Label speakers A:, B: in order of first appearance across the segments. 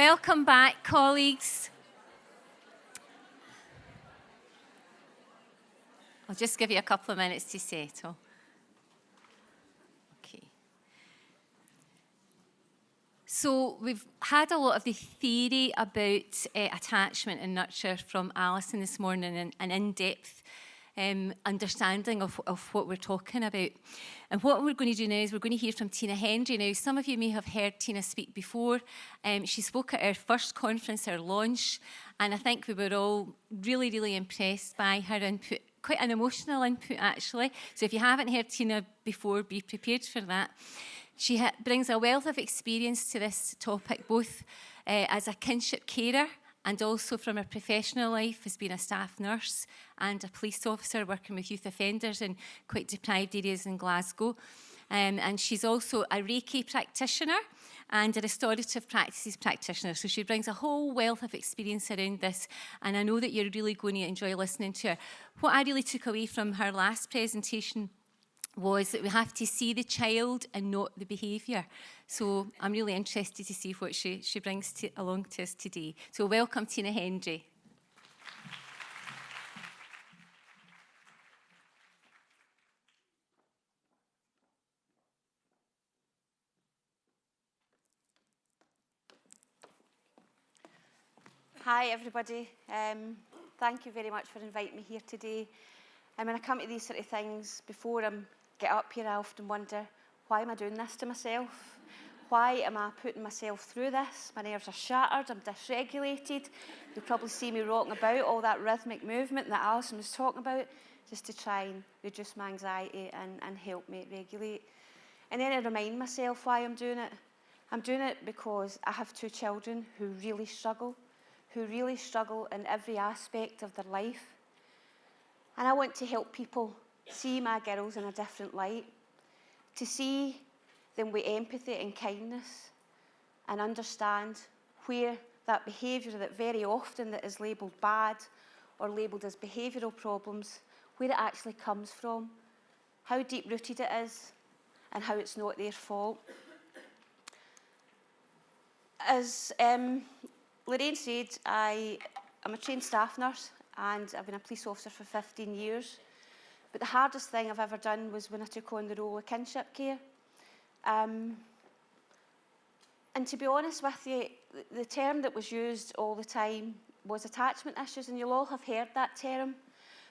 A: Welcome back, colleagues. I'll just give you a couple of minutes to settle. Okay. So we've had a lot of the theory about attachment and nurture from Alison this morning, and an in-depth understanding of what we're talking about. And what we're going to do now is we're going to hear from Tina Hendry. Now, some of you may have heard Tina speak before. She spoke at our first conference, our launch, and I think we were all really, really impressed by her input. Quite an emotional input, actually. So if you haven't heard Tina before, be prepared for that. She brings a wealth of experience to this topic, both as a kinship carer and also from her professional life as being a staff nurse and a police officer working with youth offenders in quite deprived areas in Glasgow. And she's also a Reiki practitioner and a restorative practices practitioner. So she brings a whole wealth of experience around this, and I know that you're really going to enjoy listening to her. What I really took away from her last presentation was that we have to see the child and not the behaviour. So I'm really interested to see what she brings along to us today. So welcome, Tina Hendry.
B: Hi everybody, thank you very much for inviting me here today. And when I come to these sort of things, before I get up here, I often wonder, why am I doing this to myself? Why am I putting myself through this? My nerves are shattered, I'm dysregulated. You'll probably see me rocking about, all that rhythmic movement that Alison was talking about, just to try and reduce my anxiety and help me regulate. And then I remind myself why I'm doing it. I'm doing it because I have 2 children who really struggle in every aspect of their life. And I want to help people see my girls in a different light, to see them with empathy and kindness, and understand where that behaviour that very often that is labelled bad or labelled as behavioural problems, where it actually comes from, how deep-rooted it is, and how it's not their fault. As Lorraine said, I'm a trained staff nurse and I've been a police officer for 15 years. But the hardest thing I've ever done was when I took on the role of kinship care. And to be honest with you, the term that was used all the time was attachment issues, and you'll all have heard that term.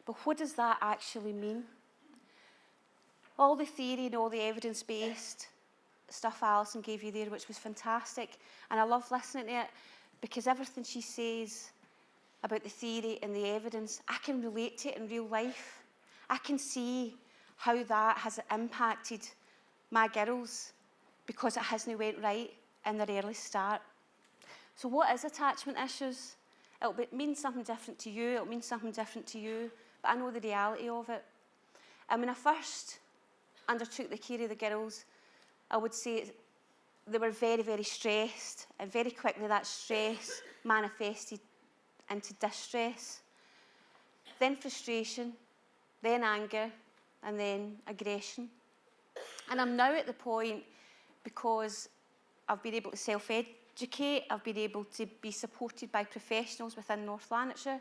B: But what does that actually mean? All the theory and all the evidence-based stuff Alison gave you there, which was fantastic, and I love listening to it, because everything she says about the theory and the evidence, I can relate to it in real life. I can see how that has impacted my girls because it hasn't went right in their early start. So what is attachment issues? It'll mean something different to you, it'll mean something different to you, but I know the reality of it. And when I first undertook the care of the girls, I would say they were very, very stressed, and very quickly that stress manifested into distress, then frustration, then anger, and then aggression. And I'm now at the point, because I've been able to self-educate, I've been able to be supported by professionals within North Lanarkshire,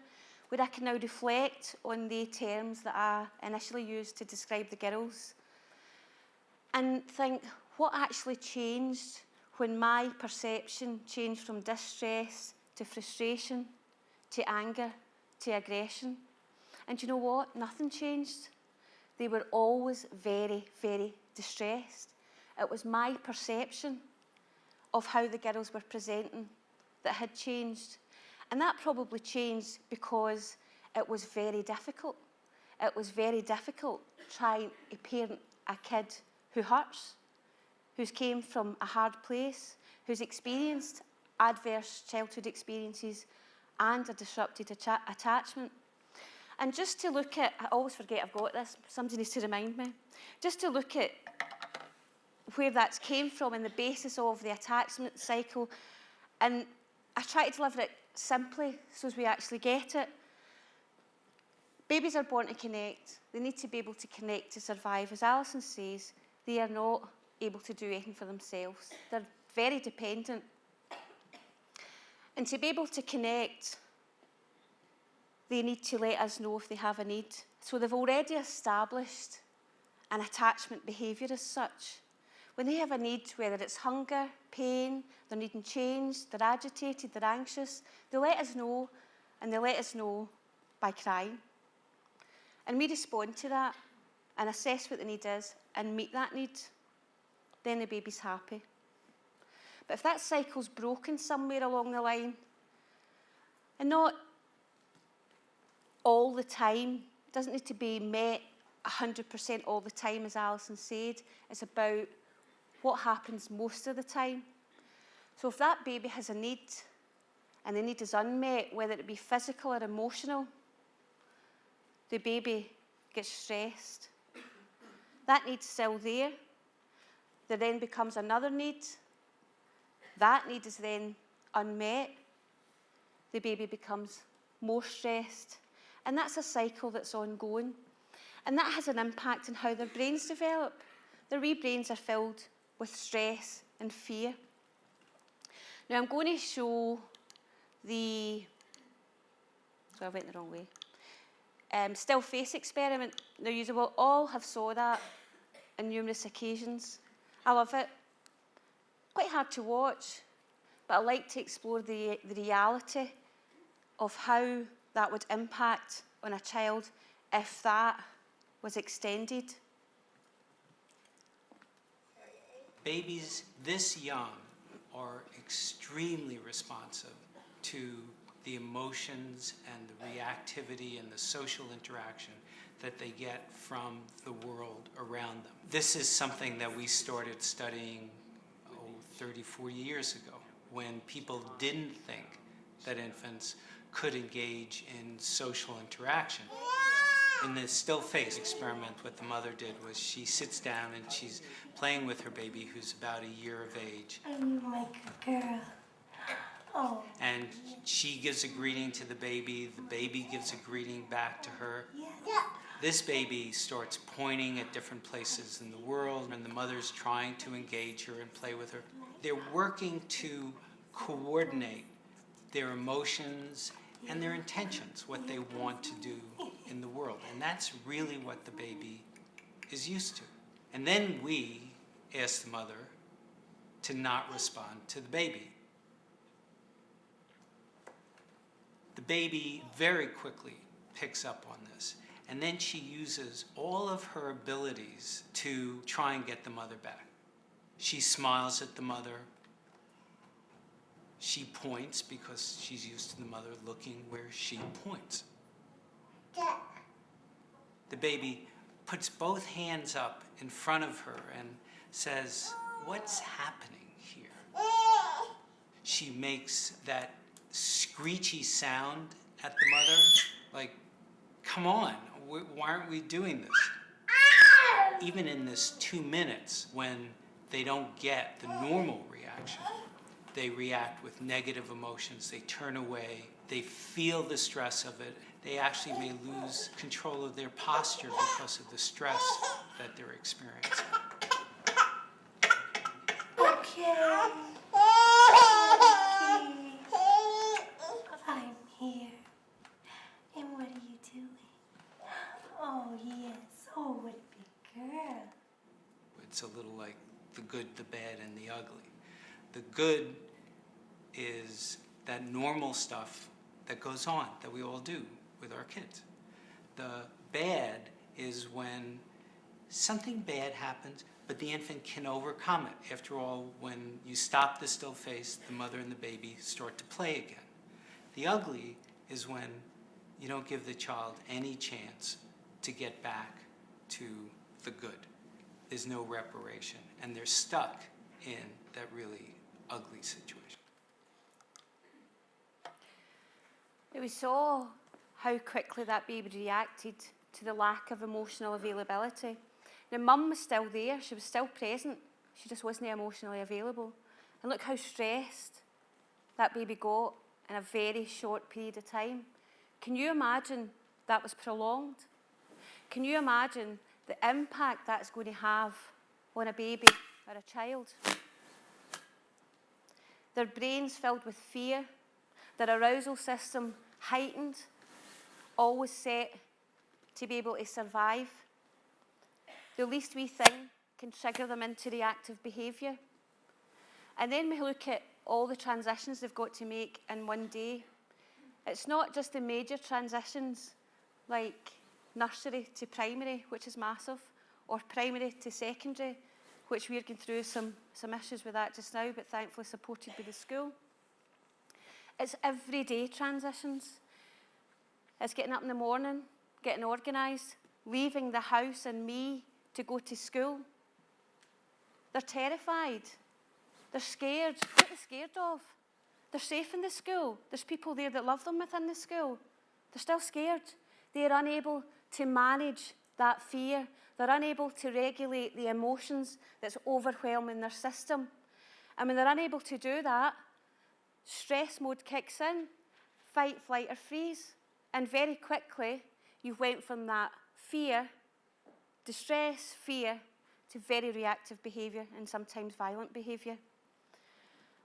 B: where I can now reflect on the terms that I initially used to describe the girls, and think, what actually changed when my perception changed from distress to frustration to anger to aggression? And you know what? Nothing changed. They were always very, very distressed. It was my perception of how the girls were presenting that had changed. And that probably changed because it was very difficult. It was very difficult trying to parent a kid who hurts, who's came from a hard place, who's experienced adverse childhood experiences and a disrupted attachment. And just to look at, I always forget I've got this, somebody needs to remind me, just to look at where that's came from and the basis of the attachment cycle. And I try to deliver it simply so as we actually get it. Babies are born to connect. They need to be able to connect to survive. As Alison says, they are not able to do anything for themselves. They're very dependent. And to be able to connect, they need to let us know if they have a need. So they've already established an attachment behaviour as such. When they have a need, whether it's hunger, pain, they're needing change, they're agitated, they're anxious, they let us know, and they let us know by crying. And we respond to that and assess what the need is and meet that need. Then the baby's happy. But if that cycle's broken somewhere along the line, and not all the time, it doesn't need to be met 100% all the time, as Alison said. It's about what happens most of the time. So if that baby has a need, and the need is unmet, whether it be physical or emotional, the baby gets stressed. That need's still there. There then becomes another need. That need is then unmet. The baby becomes more stressed. And that's a cycle that's ongoing. And that has an impact on how their brains develop. Their wee brains are filled with stress and fear. Now I'm going to show I went the wrong way. Still face experiment. Now you will all have saw that on numerous occasions. I love it. Quite hard to watch, but I like to explore the reality of how that would impact on a child if that was extended.
C: Babies this young are extremely responsive to the emotions and the reactivity and the social interaction that they get from the world around them. This is something that we started studying 30, 40 years ago, when people didn't think that infants could engage in social interaction. In the still face experiment, what the mother did was she sits down and she's playing with her baby, who's about a year of age.
D: I'm like a girl. Oh.
C: And she gives a greeting to the baby gives a greeting back to her.
D: Yeah.
C: This baby starts pointing at different places in the world, and the mother's trying to engage her and play with her. They're working to coordinate their emotions and their intentions, what they want to do in the world. And that's really what the baby is used to. And then we ask the mother to not respond to the baby. The baby very quickly picks up on this. And then she uses all of her abilities to try and get the mother back. She smiles at the mother. She points because she's used to the mother looking where she points. The baby puts both hands up in front of her and says, "What's happening here?" She makes that screechy sound at the mother, like, "Come on, why aren't we doing this?" Even in this 2 minutes, when they don't get the normal reaction, they react with negative emotions, they turn away, they feel the stress of it, they actually may lose control of their posture because of the stress that they're experiencing.
D: Okay. I'm here. And what are you doing? Oh, yes. Oh, what a big girl.
C: It's a little like the good, the bad, and the ugly. The good is that normal stuff that goes on, that we all do with our kids. The bad is when something bad happens, but the infant can overcome it. After all, when you stop the still face, the mother and the baby start to play again. The ugly is when you don't give the child any chance to get back to the good. There's no reparation, and they're stuck in that really ugly situation.
B: We saw how quickly that baby reacted to the lack of emotional availability. Now, Mum was still there, she was still present, she just wasn't emotionally available. And look how stressed that baby got in a very short period of time. Can you imagine that was prolonged? Can you imagine the impact that's going to have on a baby or a child? Their brains filled with fear, their arousal system heightened, always set to be able to survive. The least wee thing can trigger them into reactive behaviour. And then we look at all the transitions they've got to make in one day. It's not just the major transitions like nursery to primary, which is massive, or primary to secondary, which we're going through some issues with that just now, but thankfully supported by the school. It's everyday transitions. It's getting up in the morning, getting organised, leaving the house and me to go to school. They're terrified. They're scared. What are they scared of? They're safe in the school. There's people there that love them within the school. They're still scared. They're unable to manage that fear. They're unable to regulate the emotions that's overwhelming their system. And when they're unable to do that, stress mode kicks in, fight, flight, or freeze. And very quickly, you went from that fear, distress, fear, to very reactive behaviour and sometimes violent behaviour.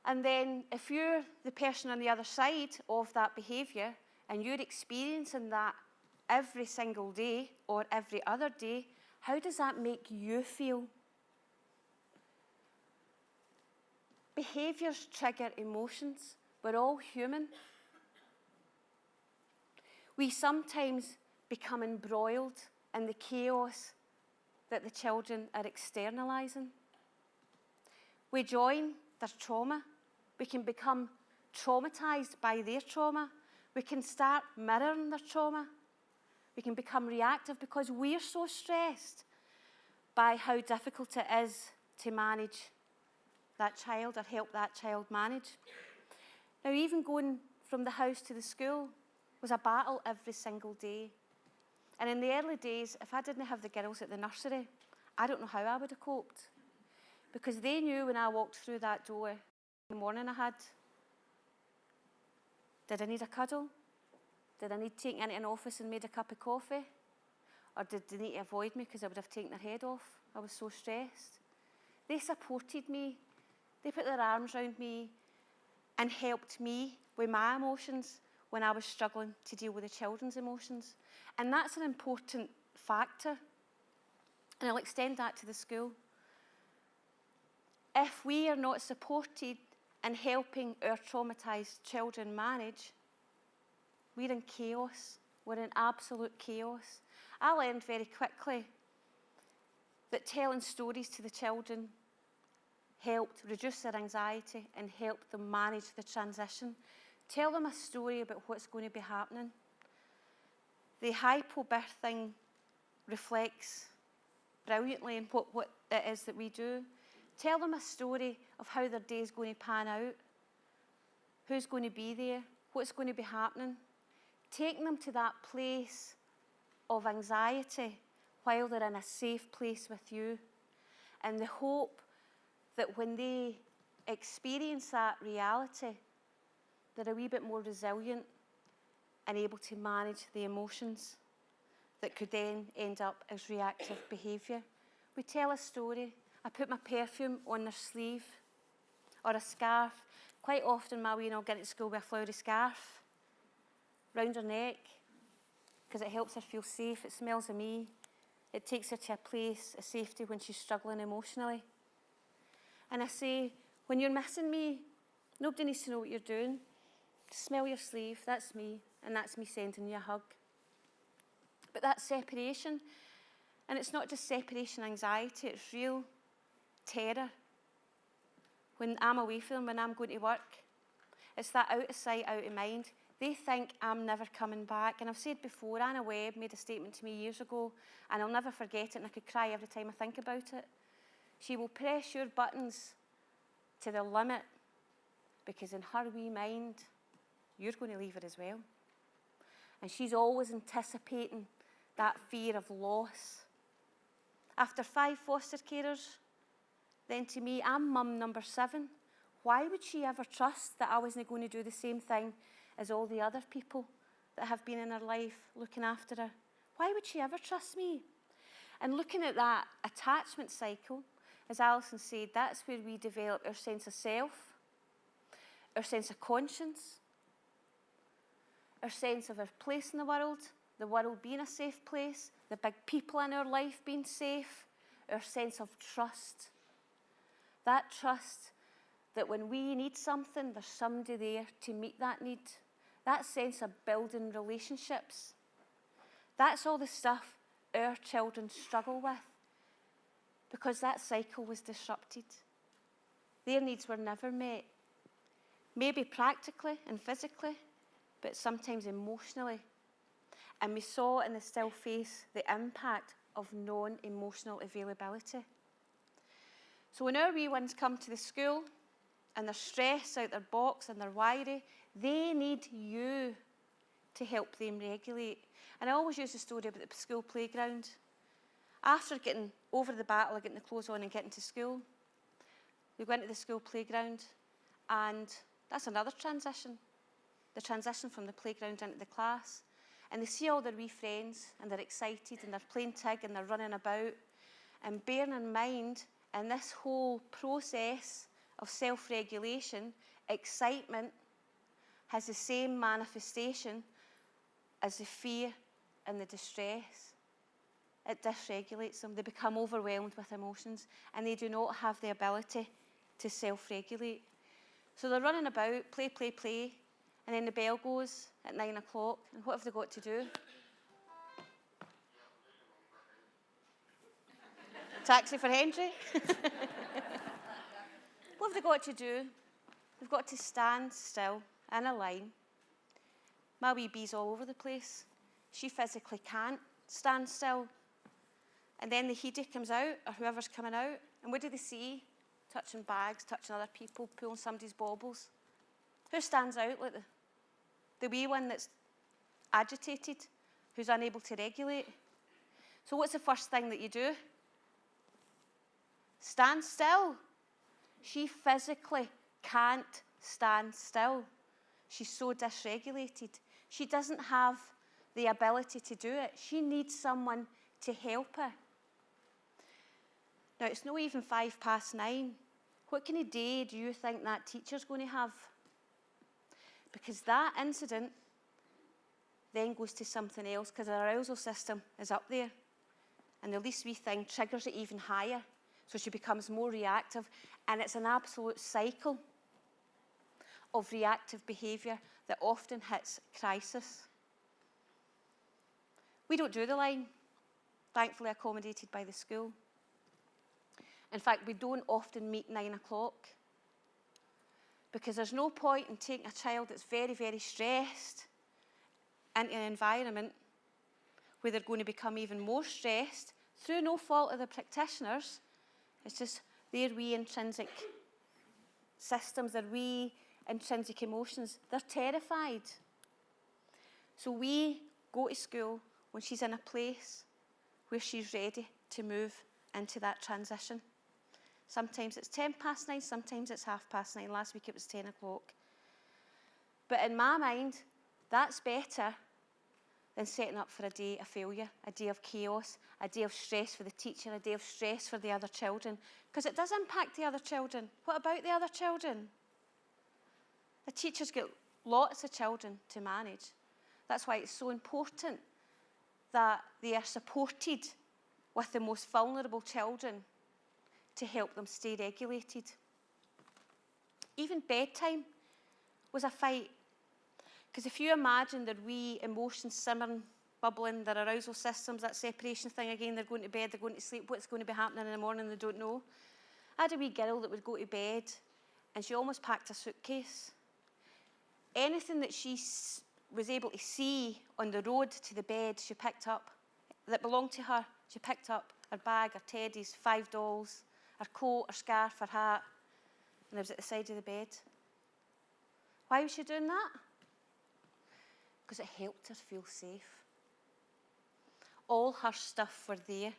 B: And then if you're the person on the other side of that behaviour and you're experiencing that every single day or every other day, how does that make you feel? Behaviours trigger emotions. We're all human. We sometimes become embroiled in the chaos that the children are externalising. We join their trauma. We can become traumatised by their trauma. We can start mirroring their trauma. We can become reactive because we're so stressed by how difficult it is to manage that child or help that child manage. Now, even going from the house to the school was a battle every single day. And in the early days, if I didn't have the girls at the nursery, I don't know how I would have coped. Because they knew when I walked through that door in the morning I had, did I need a cuddle? Did I need taken into an office and made a cup of coffee? Or did they need to avoid me because I would have taken their head off? I was so stressed. They supported me. They put their arms around me and helped me with my emotions when I was struggling to deal with the children's emotions. And that's an important factor. And I'll extend that to the school. If we are not supported in helping our traumatised children manage, we're in chaos. We're in absolute chaos. I learned very quickly that telling stories to the children helped reduce their anxiety and helped them manage the transition. Tell them a story about what's going to be happening. The hypo-birthing reflects brilliantly in what it is that we do. Tell them a story of how their day is going to pan out, who's going to be there, what's going to be happening. Taking them to that place of anxiety while they're in a safe place with you. And the hope that when they experience that reality, they're a wee bit more resilient and able to manage the emotions that could then end up as reactive behaviour. We tell a story. I put my perfume on their sleeve or a scarf. Quite often my wee will get to school with a flowery scarf round her neck because it helps her feel safe. It smells of me. It takes her to a place of safety when she's struggling emotionally. And I say, when you're missing me, nobody needs to know what you're doing. Smell your sleeve, that's me, and that's me sending you a hug. But that separation, and it's not just separation anxiety, it's real terror. When I'm away from them, when I'm going to work, it's that out of sight, out of mind. They think I'm never coming back. And I've said before, Anna Webb made a statement to me years ago, and I'll never forget it, and I could cry every time I think about it. She will press your buttons to the limit because in her wee mind, you're going to leave her as well. And she's always anticipating that fear of loss. After 5 foster carers, then to me, I'm mum number 7. Why would she ever trust that I wasn't going to do the same thing as all the other people that have been in her life looking after her? Why would she ever trust me? And looking at that attachment cycle, as Alison said, that's where we develop our sense of self, our sense of conscience, our sense of our place in the world being a safe place, the big people in our life being safe, our sense of trust. That trust that when we need something, there's somebody there to meet that need. That sense of building relationships. That's all the stuff our children struggle with because that cycle was disrupted. Their needs were never met. Maybe practically and physically, but sometimes emotionally. And we saw in the still face the impact of non-emotional availability. So when our wee ones come to the school and they're stressed out their box and they're wiry, they need you to help them regulate. And I always use the story about the school playground. After getting over the battle of getting the clothes on and getting to school, we went to the school playground, and that's another transition. The transition from the playground into the class. And they see all their wee friends, and they're excited, and they're playing tag, and they're running about. And bearing in mind, in this whole process of self-regulation, excitement has the same manifestation as the fear and the distress. It dysregulates them. They become overwhelmed with emotions, and they do not have the ability to self-regulate. So they're running about, play, play, play, and then the bell goes at 9 o'clock, and what have they got to do? Taxi for Hendry? What have they got to do? They've got to stand still in a line. My wee bee's all over the place. She physically can't stand still. And then the heedy comes out, or whoever's coming out, and what do they see? Touching bags, touching other people, pulling somebody's baubles. Who stands out like the wee one that's agitated, who's unable to regulate? So what's the first thing that you do? Stand still. She physically can't stand still. She's so dysregulated. She doesn't have the ability to do it. She needs someone to help her. Now, it's not even 9:05. What kind of day do you think that teacher's going to have? Because that incident then goes to something else, because her arousal system is up there. And the least wee thing triggers it even higher. So she becomes more reactive. And it's an absolute cycle of reactive behaviour that often hits crisis. We don't do the line, thankfully accommodated by the school. In fact, we don't often meet 9 o'clock because there's no point in taking a child that's very, very stressed into an environment where they're going to become even more stressed through no fault of the practitioners. It's just their wee intrinsic systems, their wee intrinsic emotions. They're terrified. So we go to school when she's in a place where she's ready to move into that transition. Sometimes it's 9:10, sometimes it's 9:30. Last week it was 10 o'clock. But in my mind, that's better than setting up for a day of failure, a day of chaos, a day of stress for the teacher, a day of stress for the other children. Because it does impact the other children. What about the other children? The teachers get lots of children to manage. That's why it's so important that they are supported with the most vulnerable children to help them stay regulated. Even bedtime was a fight. Because if you imagine their wee emotions simmering, bubbling, their arousal systems, that separation thing again, they're going to bed, they're going to sleep, what's going to be happening in the morning, they don't know. I had a wee girl that would go to bed and she almost packed a suitcase. Anything that she was able to see on the road to the bed, she picked up, that belonged to her. She picked up her bag, her teddies, 5 dolls, her coat, her scarf, her hat, and it was at the side of the bed. Why was she doing that? Because it helped her feel safe. All her stuff were there.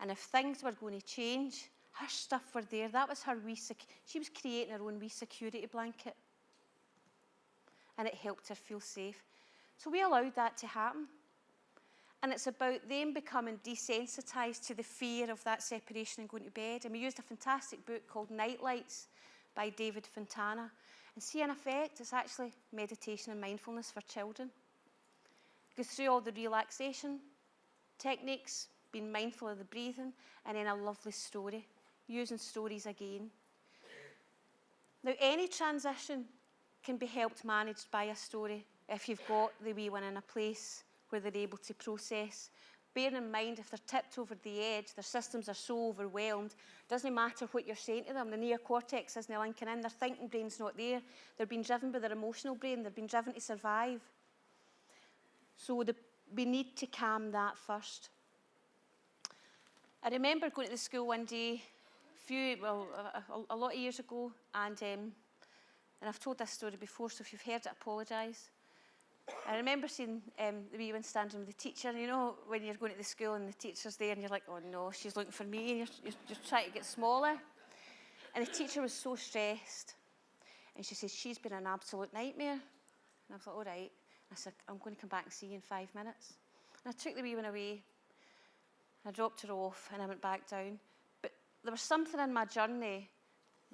B: And if things were going to change, her stuff were there. That was her she was creating her own wee security blanket. And it helped her feel safe. So we allowed that to happen. And it's about them becoming desensitised to the fear of that separation and going to bed. And we used a fantastic book called Night Lights by David Fontana. And see, in effect, it's actually meditation and mindfulness for children. Goes through all the relaxation techniques, being mindful of the breathing, and then a lovely story, using stories again. Now, any transition can be helped managed by a story if you've got the wee one in a place where they're able to process. Bear in mind, if they're tipped over the edge, their systems are so overwhelmed, it doesn't matter what you're saying to them, the neocortex isn't linking in, their thinking brain's not there, they're being driven by their emotional brain, they're being driven to survive. So we need to calm that first. I remember going to the school one day, a lot of years ago, and I've told this story before, so if you've heard it, apologise. I remember seeing the wee one standing with the teacher, and you know when you're going to the school and the teacher's there and you're like, oh no, she's looking for me, and you're trying to get smaller. And the teacher was so stressed. And she says, she's been an absolute nightmare. And I was like, all right. I said, I'm going to come back and see you in 5 minutes. And I took the wee one away. I dropped her off and I went back down. But there was something in my journey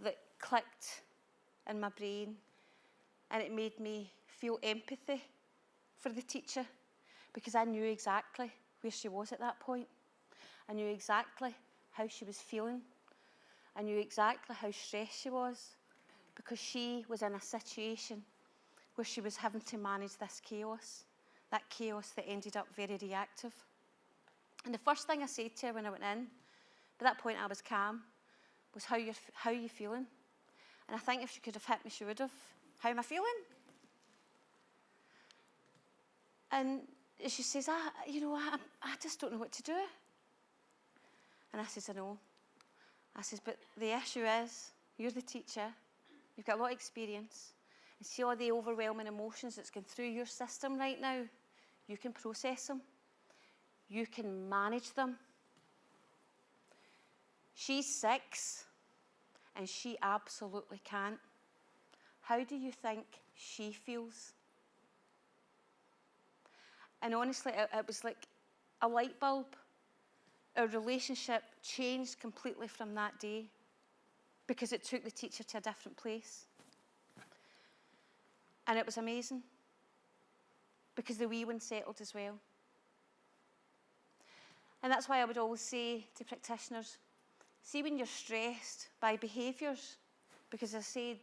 B: that clicked in my brain, and it made me feel empathy for the teacher, because I knew exactly where she was at that point. I knew exactly how she was feeling. I knew exactly how stressed she was, because she was in a situation where she was having to manage this chaos, that chaos that ended up very reactive. And the first thing I said to her when I went in, by that point I was calm, was, how are you feeling? And I think if she could have hit me, she would have. How am I feeling? And she says, I just don't know what to do. And I says, I know. I says, but the issue is, you're the teacher, you've got a lot of experience, and see all the overwhelming emotions that's going through your system right now. You can process them. You can manage them. She's 6, and she absolutely can't. How do you think she feels? And honestly, it was like a light bulb. Our relationship changed completely from that day, because it took the teacher to a different place. And it was amazing, because the wee one settled as well. And that's why I would always say to practitioners, see when you're stressed by behaviours, because as I said,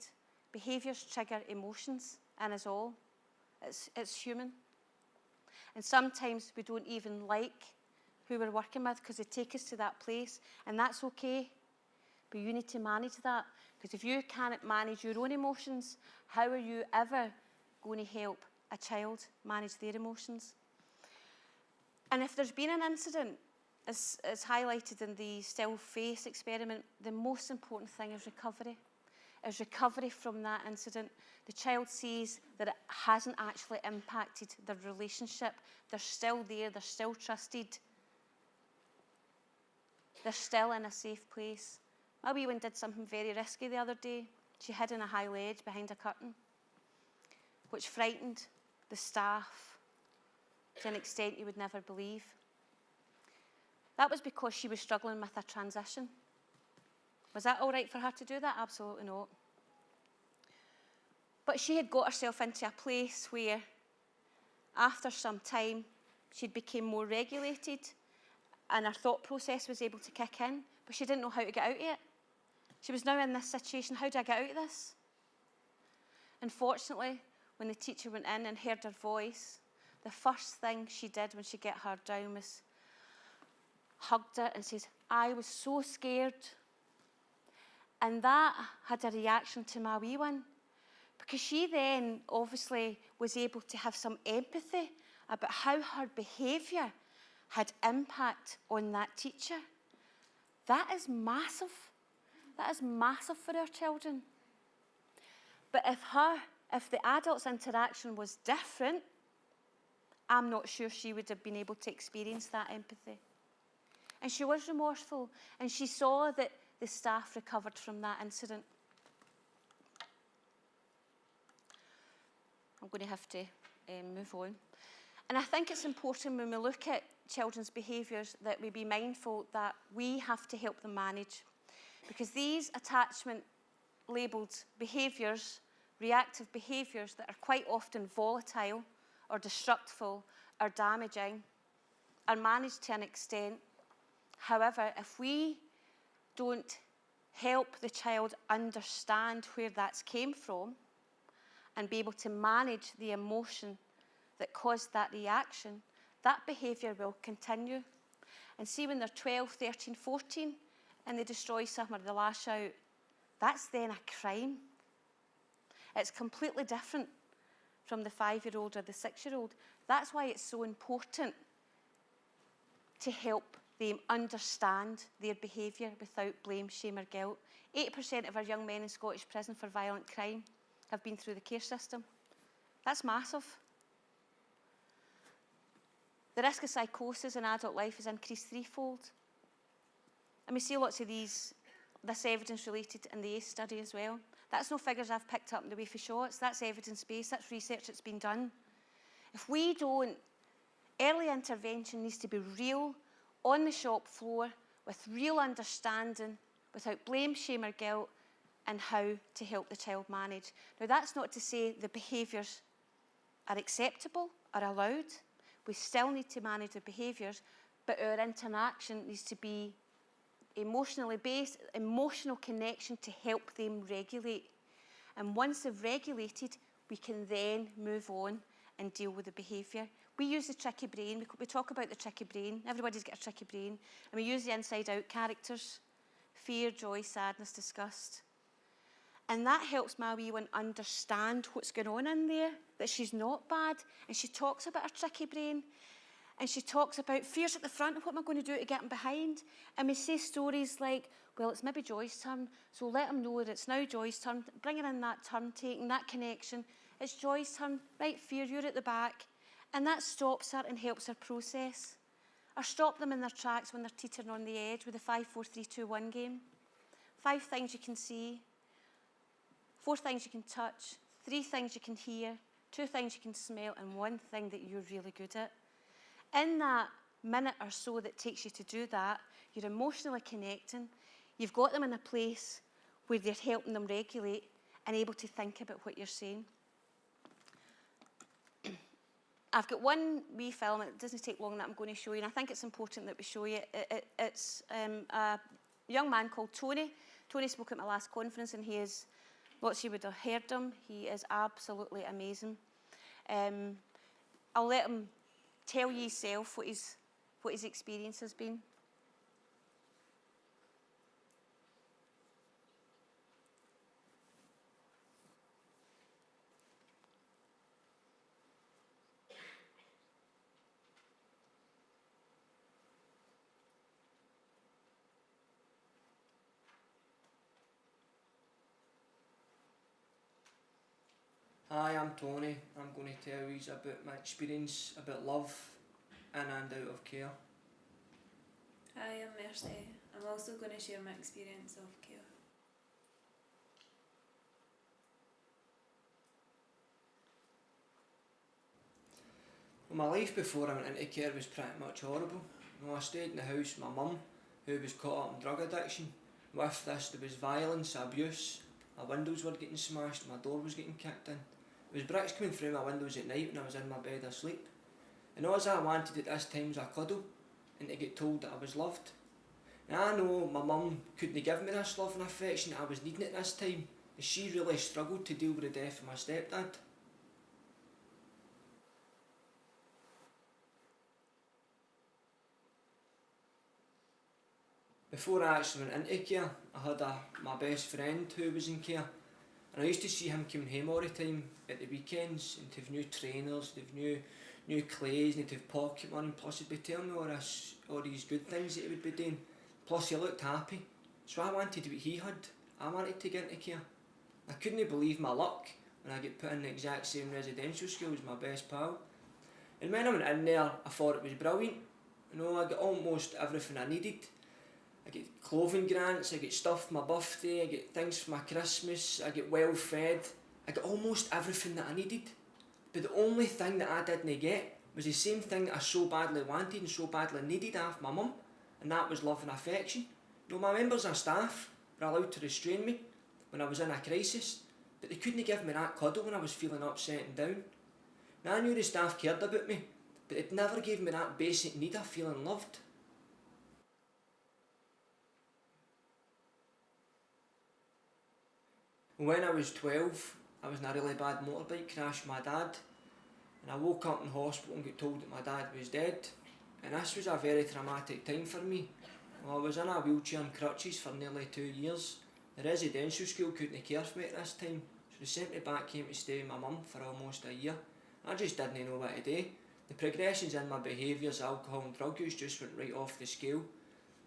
B: behaviours trigger emotions in us all. It's human. And sometimes we don't even like who we're working with because they take us to that place, and that's okay. But you need to manage that, because if you can't manage your own emotions, how are you ever going to help a child manage their emotions? And if there's been an incident, as highlighted in the still face experiment, the most important thing is recovery. Is recovery from that incident. The child sees that it hasn't actually impacted their relationship. They're still there, they're still trusted. They're still in a safe place. My wee one did something very risky the other day. She hid in a high ledge behind a curtain, which frightened the staff to an extent you would never believe. That was because she was struggling with a transition. Was that all right for her to do that? Absolutely not. But she had got herself into a place where, after some time, she'd become more regulated and her thought process was able to kick in, but she didn't know how to get out of it. She was now in this situation. How do I get out of this? Unfortunately, when the teacher went in and heard her voice, the first thing she did when she got her down was hugged her and says, I was so scared. And that had a reaction to my wee one, because she then obviously was able to have some empathy about how her behaviour had impact on that teacher. That is massive. That is massive for our children. But if the adult's interaction was different, I'm not sure she would have been able to experience that empathy. And she was remorseful, and she saw that the staff recovered from that incident. I'm going to have to move on. And I think it's important when we look at children's behaviours that we be mindful that we have to help them manage, because these attachment-labelled behaviours, reactive behaviours that are quite often volatile or destructive, are damaging, are managed to an extent. However, if we don't help the child understand where that's came from and be able to manage the emotion that caused that reaction, that behaviour will continue. And see, when they're 12, 13, 14 and they destroy something or they lash out, that's then a crime. It's completely different from the 5-year-old or the 6-year-old. That's why it's so important to help them understand their behaviour without blame, shame or guilt. 80% of our young men in Scottish prison for violent crime have been through the care system. That's massive. The risk of psychosis in adult life is increased threefold. And we see lots of this evidence related in the ACE study as well. That's no figures I've picked up in the way for shots. That's evidence-based, that's research that's been done. If we don't, early intervention needs to be real, on the shop floor, with real understanding, without blame, shame or guilt, and how to help the child manage. Now, that's not to say the behaviours are acceptable or allowed. We still need to manage the behaviours, but our interaction needs to be emotionally based, emotional connection to help them regulate. And once they've regulated, we can then move on and deal with the behaviour. We use the tricky brain. We talk about the tricky brain. Everybody's got a tricky brain. And we use the inside-out characters: fear, joy, sadness, disgust. And that helps my wee one understand what's going on in there, that she's not bad. And she talks about her tricky brain. And she talks about fears at the front. What am I going to do to get him behind? And we say stories like, well, it's maybe Joy's turn, so let him know that it's now Joy's turn. Bringing in that turn-taking, that connection. It's Joy's turn. Right, fear, you're at the back. And that stops her and helps her process. Or stop them in their tracks when they're teetering on the edge with the 5, 4, 3, 2, 1 game. 5 things you can see. 4 things you can touch. 3 things you can hear. 2 things you can smell. And 1 thing that you're really good at. In that minute or so that takes you to do that, you're emotionally connecting. You've got them in a place where they're helping them regulate and able to think about what you're saying. I've got one wee film, it doesn't take long, that I'm going to show you, and I think it's important that we show you. It's a young man called Tony. Tony spoke at my last conference, and he is, lots of you would have heard him, he is absolutely amazing. I'll let him tell you himself what his experience has been.
E: Hi, I'm Tony. I'm going to tell you about my experience about love in and out of care.
F: Hi, I'm Mercy. I'm also going to share my experience of care.
E: Well, my life before I went into care was pretty much horrible. I stayed in the house with my mum, who was caught up in drug addiction. With this, there was violence, abuse. My windows were getting smashed, my door was getting kicked in. There was bricks coming through my windows at night when I was in my bed asleep. And all I wanted at this time was a cuddle and to get told that I was loved. Now I know my mum couldn't give me this love and affection that I was needing at this time. She really struggled to deal with the death of my stepdad. Before I actually went into care, I had my best friend who was in care. And I used to see him coming home all the time at the weekends, and to have new trainers, to have new clays, and to have pocket money, plus he'd be telling me all these good things that he would be doing. Plus he looked happy. So I wanted what he had. I wanted to get into care. I couldn't believe my luck when I get put in the exact same residential school as my best pal. And when I went in there, I thought it was brilliant. I got almost everything I needed. I get clothing grants, I get stuff for my birthday, I get things for my Christmas, I get well fed. I got almost everything that I needed. But the only thing that I didn't get was the same thing that I so badly wanted and so badly needed off my mum, and that was love and affection. My members of staff were allowed to restrain me when I was in a crisis, but they couldn't give me that cuddle when I was feeling upset and down. Now I knew the staff cared about me, but it never gave me that basic need of feeling loved. When I was 12, I was in a really bad motorbike crash with my dad, and I woke up in hospital and got told that my dad was dead. And this was a very traumatic time for me. Well, I was in a wheelchair and crutches for nearly 2 years. The residential school couldn't care for me at this time, so they sent me back home to stay with my mum for almost a year. I just didn't know what to do. The progressions in my behaviours, alcohol and drug use just went right off the scale.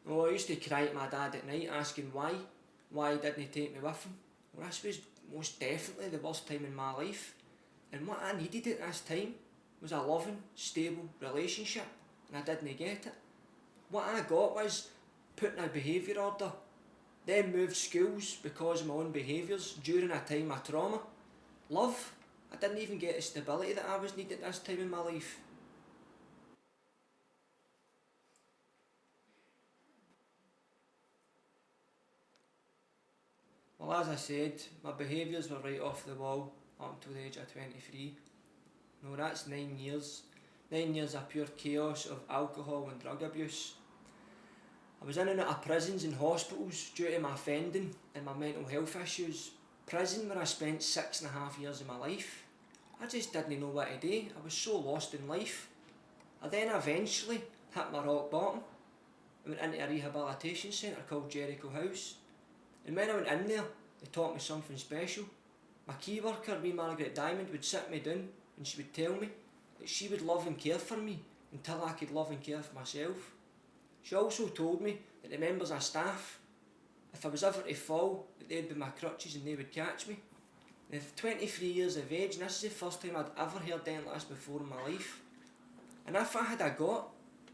E: Well, I used to cry at my dad at night asking why didn't he take me with him? Well, this was most definitely the worst time in my life. And what I needed at this time was a loving, stable relationship, and I didn't get it. What I got was put in a behaviour order, then moved schools because of my own behaviours during a time of trauma. Love, I didn't even get the stability that I was needed at this time in my life. Well, as I said, my behaviours were right off the wall up until the age of 23. No, that's 9 years. 9 years of pure chaos of alcohol and drug abuse. I was in and out of prisons and hospitals due to my offending and my mental health issues. Prison where I spent 6.5 years of my life. I just didn't know what to do. I was so lost in life. I then eventually hit my rock bottom. I went into a rehabilitation centre called Jericho House. And when I went in there, they taught me something special. My key worker, wee Margaret Diamond, would sit me down and she would tell me that she would love and care for me until I could love and care for myself. She also told me that the members of staff, if I was ever to fall, that they'd be my crutches and they would catch me. And at 23 years of age, and this is the first time I'd ever heard anything like this before in my life. And if I had got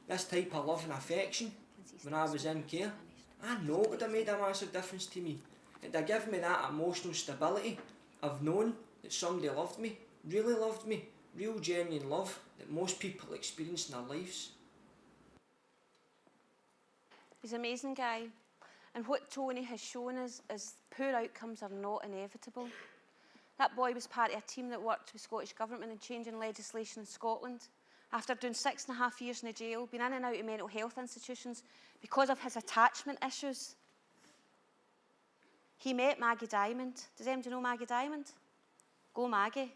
E: this type of love and affection when I was in care, I know it would have made a massive difference to me. It would have given me that emotional stability of knowing that somebody loved me, really loved me, real genuine love that most people experience in their lives.
B: He's an amazing guy, and what Tony has shown us is poor outcomes are not inevitable. That boy was part of a team that worked with Scottish Government in changing legislation in Scotland. After doing 6.5 years in the jail, being in and out of mental health institutions because of his attachment issues, he met Maggie Diamond. Does anybody know Maggie Diamond? Go Maggie.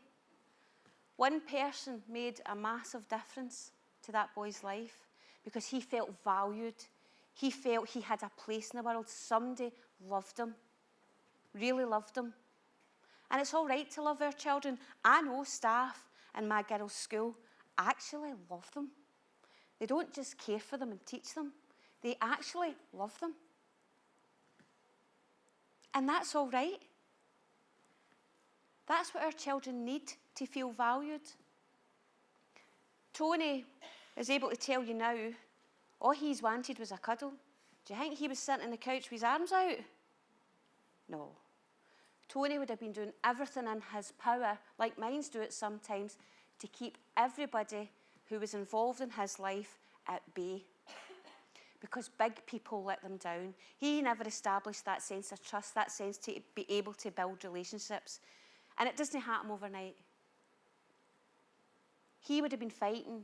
B: One person made a massive difference to that boy's life because he felt valued. He felt he had a place in the world. Somebody loved him, really loved him. And it's all right to love our children. I know staff in my girls' school actually love them. They don't just care for them and teach them. They actually love them. And that's all right. That's what our children need to feel valued. Tony is able to tell you now, all he's wanted was a cuddle. Do you think he was sitting on the couch with his arms out? No. Tony would have been doing everything in his power, like mines do it sometimes, to keep everybody who was involved in his life at bay. Because big people let them down. He never established that sense of trust, that sense to be able to build relationships. And it doesn't happen overnight. He would have been fighting.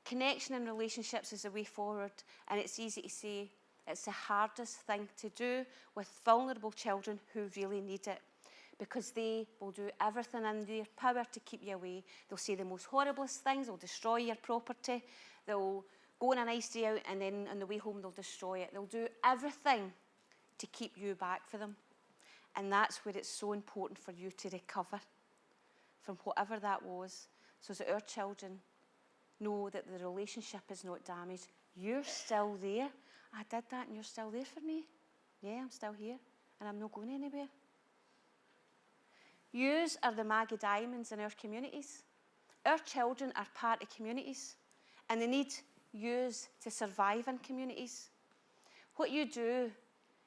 B: Connection in relationships is the way forward, and it's easy to say it's the hardest thing to do with vulnerable children who really need it, because they will do everything in their power to keep you away. They'll say the most horriblest things, they'll destroy your property, they'll go on a nice day out and then on the way home they'll destroy it. They'll do everything to keep you back for them. And that's where it's so important for you to recover from whatever that was, so that our children know that the relationship is not damaged. You're still there. I did that and you're still there for me. Yeah, I'm still here and I'm not going anywhere. Yous are the Maggie Diamonds in our communities. Our children are part of communities and they need yous to survive in communities. What you do,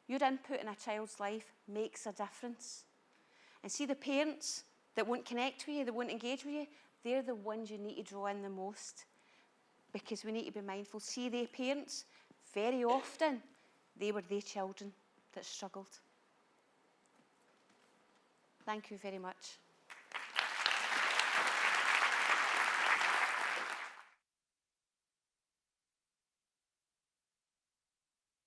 B: your input in a child's life makes a difference. And see the parents that won't connect with you, that won't engage with you, they're the ones you need to draw in the most, because we need to be mindful. See, the parents, very often, they were the children that struggled. Thank you very much.